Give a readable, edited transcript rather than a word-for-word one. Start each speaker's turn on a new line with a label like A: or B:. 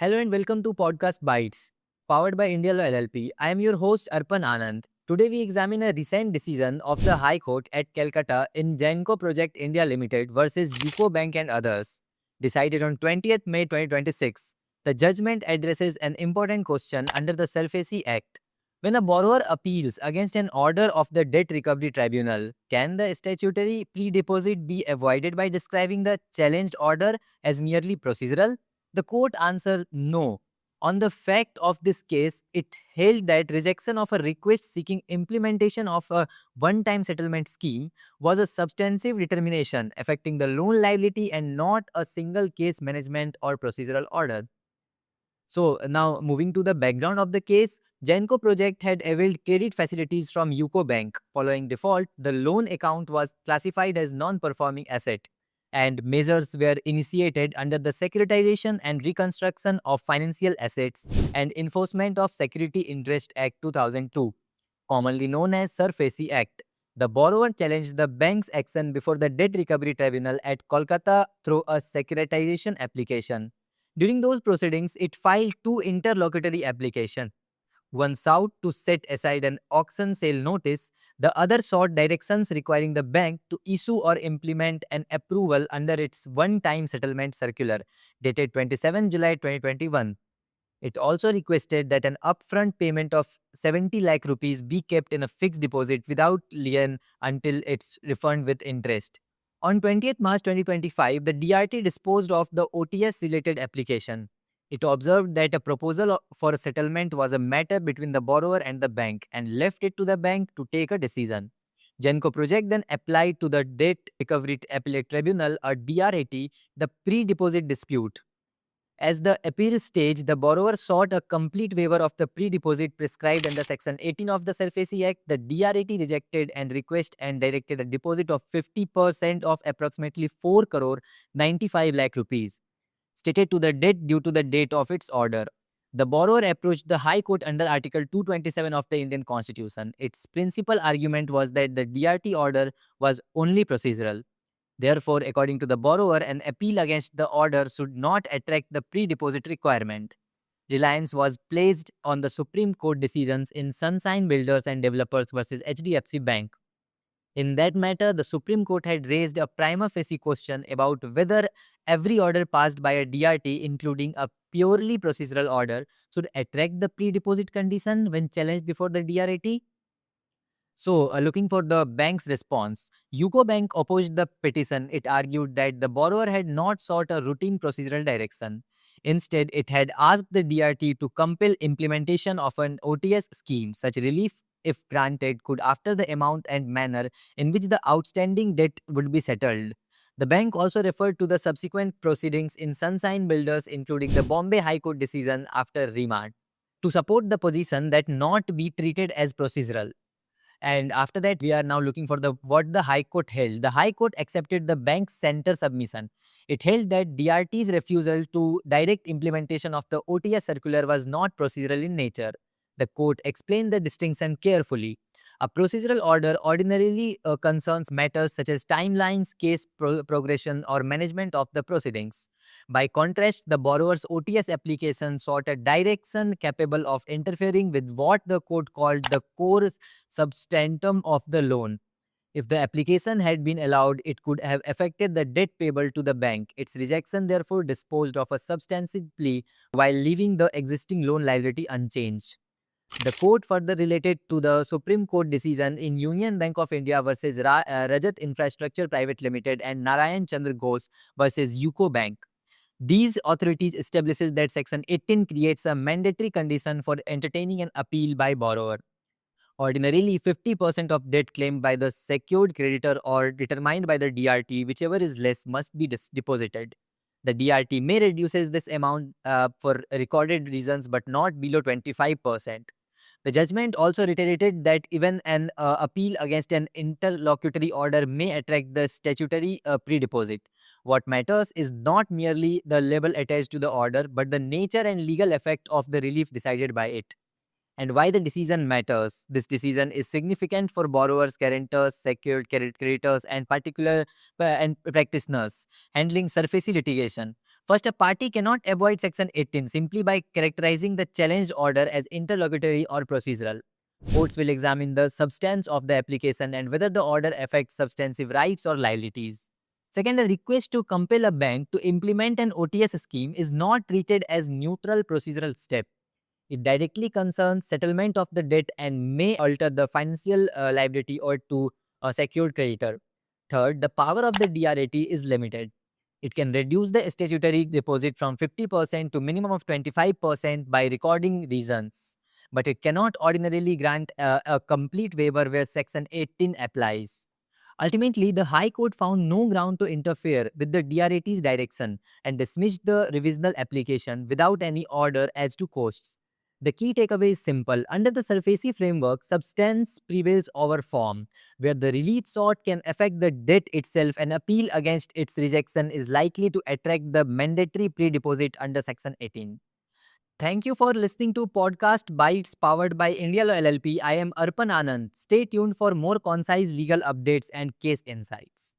A: Hello and welcome to Podcast Bytes, powered by India Law LLP. I am your host Arpan Anand. Today we examine a recent decision of the High Court at Calcutta in Genco Project India Limited versus UCO Bank and others, decided on 20th May 2026. The judgment addresses an important question under the SARFAESI Act. When a borrower appeals against an order of the Debt Recovery Tribunal, can the statutory pre-deposit be avoided by describing the challenged order as merely procedural? The court answered no. On the fact of this case, it held that rejection of a request seeking implementation of a one-time settlement scheme was a substantive determination affecting the loan liability and not a single case management or procedural order. So now moving to the background of the case, Genco project had availed credit facilities from UCO Bank. Following default, the loan account was classified as non-performing asset and measures were initiated under the Securitization and Reconstruction of Financial Assets and Enforcement of Security Interest Act 2002, commonly known as SARFAESI Act. The borrower challenged the bank's action before the Debt Recovery Tribunal at Kolkata through a securitization application. During those proceedings, it filed two interlocutory applications. One sought to set aside an auction sale notice, the other sought directions requiring the bank to issue or implement an approval under its one-time settlement circular dated 27 July 2021. It also requested that an upfront payment of 70 lakh rupees be kept in a fixed deposit without lien until its refund with interest. On 20th March 2025, the DRT disposed of the OTS related application. It observed that a proposal for a settlement was a matter between the borrower and the bank and left it to the bank to take a decision. Genco Project then applied to the Debt Recovery Appellate Tribunal, or DRAT, the pre-deposit dispute. As the appeal stage, the borrower sought a complete waiver of the pre-deposit prescribed under Section 18 of the SARFAESI Act. The DRAT rejected and request and directed a deposit of 50% of approximately 4 crore 95 lakh rupees, stated to the debt due to the date of its order. The borrower approached the High Court under Article 227 of the Indian Constitution. Its principal argument was that the DRT order was only procedural. Therefore, according to the borrower, an appeal against the order should not attract the pre-deposit requirement. Reliance was placed on the Supreme Court decisions in Sunshine Builders and Developers versus HDFC Bank. In that matter, the Supreme Court had raised a prima facie question about whether every order passed by a DRT, including a purely procedural order, should attract the pre-deposit condition when challenged before the DRAT. So, looking for the bank's response, UCO Bank opposed the petition. It argued that the borrower had not sought a routine procedural direction. Instead, it had asked the DRT to compel implementation of an OTS scheme. Such relief, if granted, could alter the amount and manner in which the outstanding debt would be settled. The bank also referred to the subsequent proceedings in Sunshine Builders, including the Bombay High Court decision after remand, to support the position that not be treated as procedural. And after that, we are now looking for the what the High Court held. The High Court accepted the bank's center submission. It held that DRT's refusal to direct implementation of the OTS circular was not procedural in nature. The court explained the distinction carefully. A procedural order ordinarily concerns matters such as timelines, case progression, or management of the proceedings. By contrast, the borrower's OTS application sought a direction capable of interfering with what the court called the core substantum of the loan. If the application had been allowed, it could have affected the debt payable to the bank. Its rejection therefore disposed of a substantive plea while leaving the existing loan liability unchanged. The court further related to the Supreme Court decision in Union Bank of India versus Rajat Infrastructure Private Limited and Narayan Chandra Ghosh versus UCO Bank. These authorities establishes that Section 18 creates a mandatory condition for entertaining an appeal by borrower. Ordinarily, 50% of debt claimed by the secured creditor or determined by the DRT, whichever is less, must be deposited. The DRT may reduces this amount for recorded reasons, but not below 25%. The judgment also reiterated that even an appeal against an interlocutory order may attract the statutory pre-deposit. What matters is not merely the label attached to the order, but the nature and legal effect of the relief decided by it. And why the decision matters. This decision is significant for borrowers, guarantors, secured creditors, and particular and practitioners handling SARFAESI litigation. First, a party cannot avoid Section 18 simply by characterizing the challenged order as interlocutory or procedural. Courts will examine the substance of the application and whether the order affects substantive rights or liabilities. Second, a request to compel a bank to implement an OTS scheme is not treated as neutral procedural step. It directly concerns settlement of the debt and may alter the financial liability or to a secured creditor. Third, the power of the DRAT is limited. It can reduce the statutory deposit from 50% to minimum of 25% by recording reasons. But it cannot ordinarily grant a complete waiver where Section 18 applies. Ultimately, the High Court found no ground to interfere with the DRAT's direction and dismissed the revisional application without any order as to costs. The key takeaway is simple. Under the SURFACI framework, substance prevails over form, where the relief sought can affect the debt itself. An appeal against its rejection is likely to attract the mandatory pre-deposit under Section 18. Thank you for listening to Podcast Bytes powered by India Law LLP. I am Arpan Anand. Stay tuned for more concise legal updates and case insights.